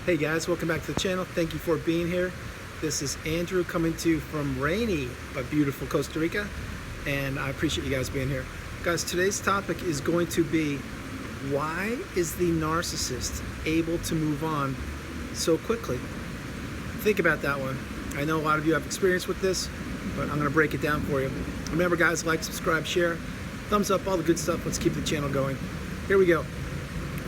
Hey guys, welcome back to the channel. Thank you for being here. This is Andrew coming to you from rainy but beautiful Costa Rica, and I appreciate you guys being here. Guys, today's topic is going to be, why is the narcissist able to move on so quickly? Think about that one. I know a lot of you have experience with this, but I'm going to break it down for you. Remember guys, like, subscribe, share, thumbs up, all the good stuff. Let's keep the channel going. Here we go.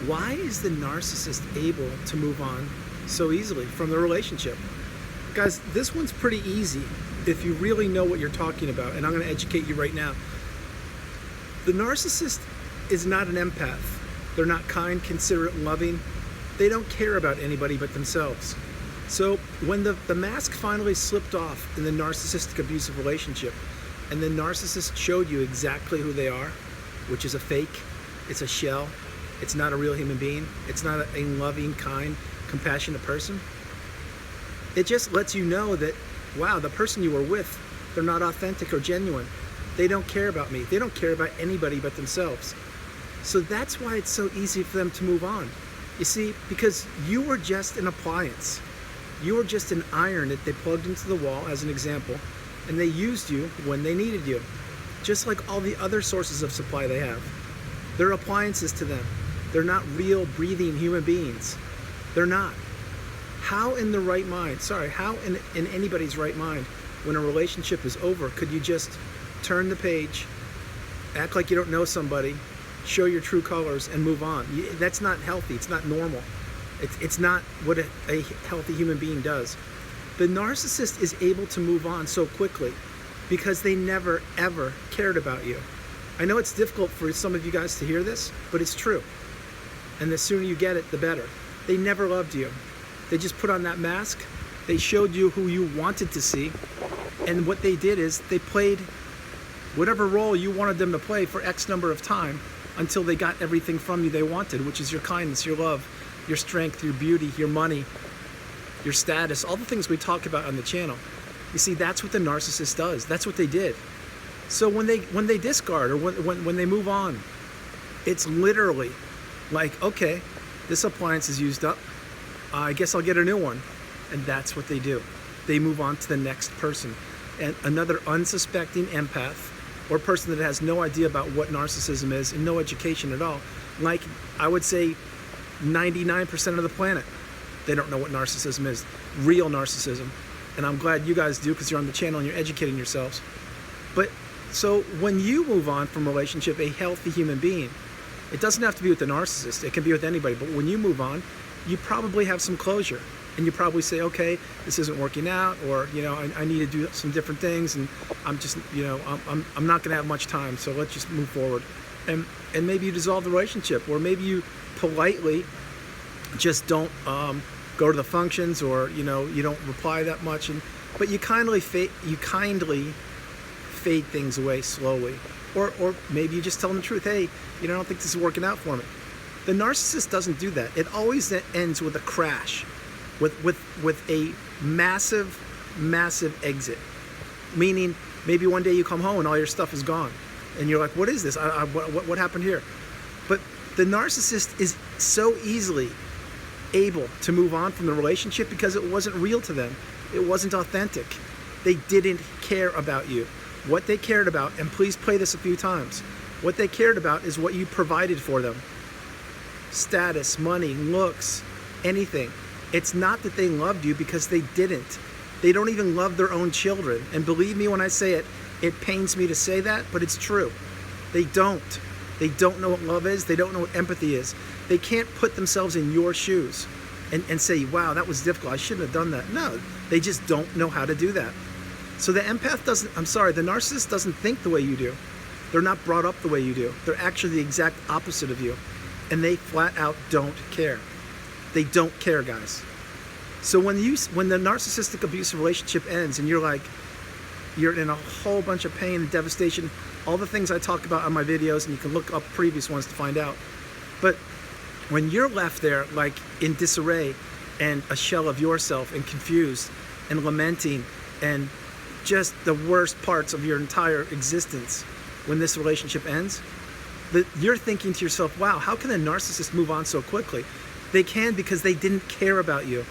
Why is the narcissist able to move on so easily from the relationship? Guys, this one's pretty easy if you really know what you're talking about, and I'm going to educate you right now. The narcissist is not an empath. They're not kind, considerate, loving. They don't care about anybody but themselves. So when the mask finally slipped off in the narcissistic abusive relationship, and the narcissist showed you exactly who they are, which is a fake, it's a shell, it's not a real human being, it's not a loving, kind, compassionate person, it just lets you know that, wow, the person you were with, they're not authentic or genuine. They don't care about me. They don't care about anybody but themselves. So that's why it's so easy for them to move on. You see, because you were just an appliance. You were just an iron that they plugged into the wall, as an example, and they used you when they needed you. Just like all the other sources of supply they have. They're appliances to them. They're not real, breathing human beings. They're not. How in the right mind, how in anybody's right mind, when a relationship is over, could you just turn the page, act like you don't know somebody, show your true colors, and move on? That's not healthy. It's not normal. It's not what a healthy human being does. The narcissist is able to move on so quickly because they never, ever cared about you. I know it's difficult for some of you guys to hear this, but it's true. And the sooner you get it, the better. They never loved you. They just put on that mask. They showed you who you wanted to see. And what they did is they played whatever role you wanted them to play for X number of time until they got everything from you they wanted, which is your kindness, your love, your strength, your beauty, your money, your status, all the things we talk about on the channel. You see, that's what the narcissist does. That's what they did. So when they discard or when they move on, it's literally like, okay, this appliance is used up. I guess I'll get a new one. And that's what they do. They move on to the next person. And another unsuspecting empath or person that has no idea about what narcissism is and no education at all, like I would say 99% of the planet, they don't know what narcissism is, real narcissism. And I'm glad you guys do, because you're on the channel and you're educating yourselves. But so when you move on from a relationship, a healthy human being, it doesn't have to be with the narcissist, it can be with anybody, but when you move on, you probably have some closure. And you probably say, okay, this isn't working out, or, you know, I need to do some different things, and I'm just, you know, I'm not gonna have much time, so let's just move forward. And maybe you dissolve the relationship, or maybe you politely just don't go to the functions, or, you know, you don't reply that much, but you kindly fade things away slowly. Or maybe you just tell them the truth. Hey, you know, I don't think this is working out for me. The narcissist doesn't do that. It always ends with a crash, with a massive exit. Meaning, maybe one day you come home and all your stuff is gone, and you're like, what is this? What happened here? But the narcissist is so easily able to move on from the relationship because it wasn't real to them. It wasn't authentic. They didn't care about you. What they cared about, and please play this a few times, what they cared about is what you provided for them. Status, money, looks, anything. It's not that they loved you, because they didn't. They don't even love their own children. And believe me when I say it, it pains me to say that, but it's true. They don't. They don't know what love is. They don't know what empathy is. They can't put themselves in your shoes and say, wow, that was difficult, I shouldn't have done that. No, they just don't know how to do that. So the empath doesn't, the narcissist doesn't think the way you do. They're not brought up the way you do. They're actually the exact opposite of you. And they flat out don't care. They don't care, guys. So when the narcissistic abusive relationship ends and you're in a whole bunch of pain and devastation, all the things I talk about on my videos, and you can look up previous ones to find out. But when you're left there like in disarray and a shell of yourself and confused and lamenting and just the worst parts of your entire existence, when this relationship ends, you're thinking to yourself, wow, how can a narcissist move on so quickly? They can because they didn't care about you.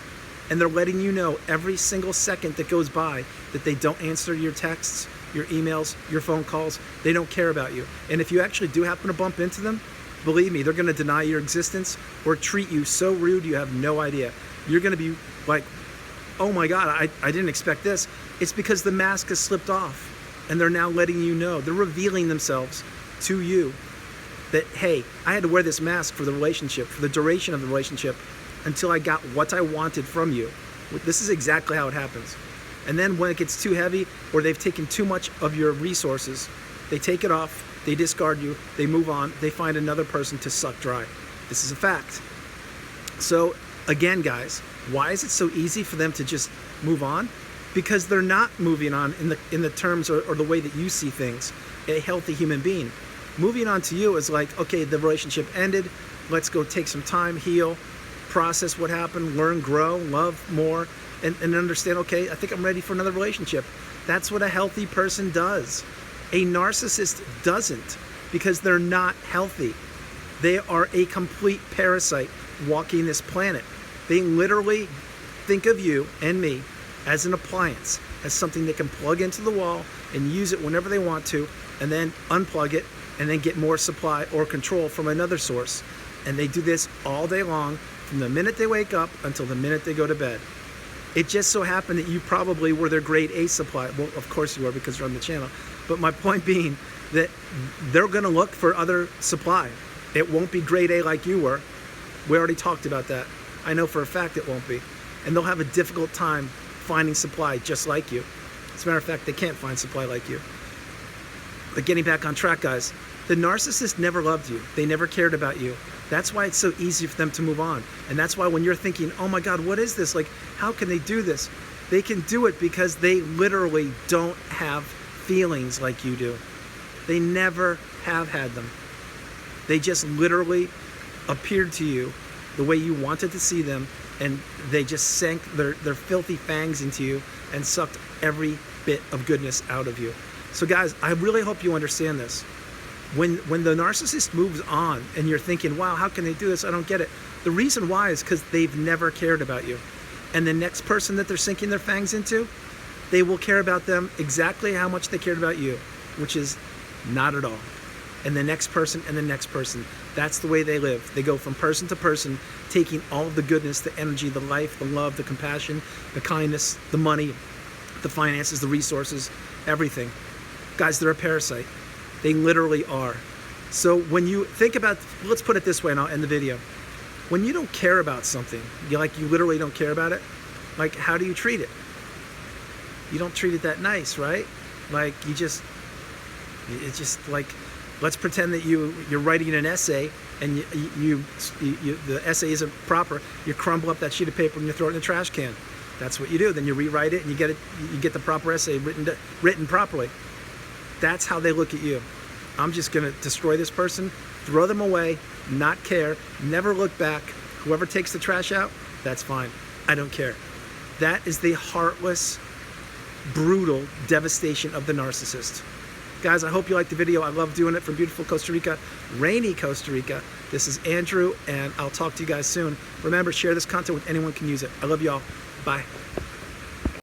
And they're letting you know every single second that goes by that they don't answer your texts, your emails, your phone calls. They don't care about you. And if you actually do happen to bump into them, believe me, they're going to deny your existence or treat you so rude you have no idea. You're going to be like, oh my God, I didn't expect this. It's because the mask has slipped off and they're now letting you know. They're revealing themselves to you that, hey, I had to wear this mask for the relationship, for the duration of the relationship, until I got what I wanted from you. This is exactly how it happens. And then when it gets too heavy or they've taken too much of your resources, they take it off, they discard you, they move on, they find another person to suck dry. This is a fact. So again, guys, why is it so easy for them to just move on? Because they're not moving on in the terms or the way that you see things, a healthy human being. Moving on to you is like, okay, the relationship ended, let's go take some time, heal, process what happened, learn, grow, love more, and understand, okay, I think I'm ready for another relationship. That's what a healthy person does. A narcissist doesn't, because they're not healthy. They are a complete parasite walking this planet. They literally think of you and me as an appliance, as something they can plug into the wall and use it whenever they want to, and then unplug it and then get more supply or control from another source. And they do this all day long, from the minute they wake up until the minute they go to bed. It just so happened that you probably were their grade A supply. Well, of course you are, because you're on the channel. But my point being that they're going to look for other supply. It won't be grade A like you were. We already talked about that. I know for a fact it won't be. And they'll have a difficult time finding supply just like you. As a matter of fact, they can't find supply like you. But getting back on track, guys, the narcissist never loved you. They never cared about you. That's why it's so easy for them to move on. And that's why when you're thinking, oh my God, what is this? Like, how can they do this? They can do it because they literally don't have feelings like you do. They never have had them. They just literally appeared to you the way you wanted to see them, and they just sank their filthy fangs into you and sucked every bit of goodness out of you. So guys, I really hope you understand this. When the narcissist moves on and you're thinking, wow, how can they do this? I don't get it. The reason why is because they've never cared about you. And the next person that they're sinking their fangs into, they will care about them exactly how much they cared about you, which is not at all. And the next person and the next person. That's the way they live. They go from person to person, taking all of the goodness, the energy, the life, the love, the compassion, the kindness, the money, the finances, the resources, everything. Guys, they're a parasite. They literally are. So when you think about, let's put it this way and I'll end the video. When you don't care about something, you literally don't care about it, like, how do you treat it? You don't treat it that nice, right? Like, it's just like, let's pretend that you're writing an essay and the essay isn't proper. You crumble up that sheet of paper and you throw it in the trash can. That's what you do. Then you rewrite it and you get the proper essay written properly. That's how they look at you. I'm just going to destroy this person, throw them away, not care, never look back. Whoever takes the trash out, that's fine. I don't care. That is the heartless, brutal devastation of the narcissist. Guys, I hope you liked the video. I love doing it from beautiful Costa Rica, rainy Costa Rica. This is Andrew, and I'll talk to you guys soon. Remember, share this content with anyone who can use it. I love y'all. Bye.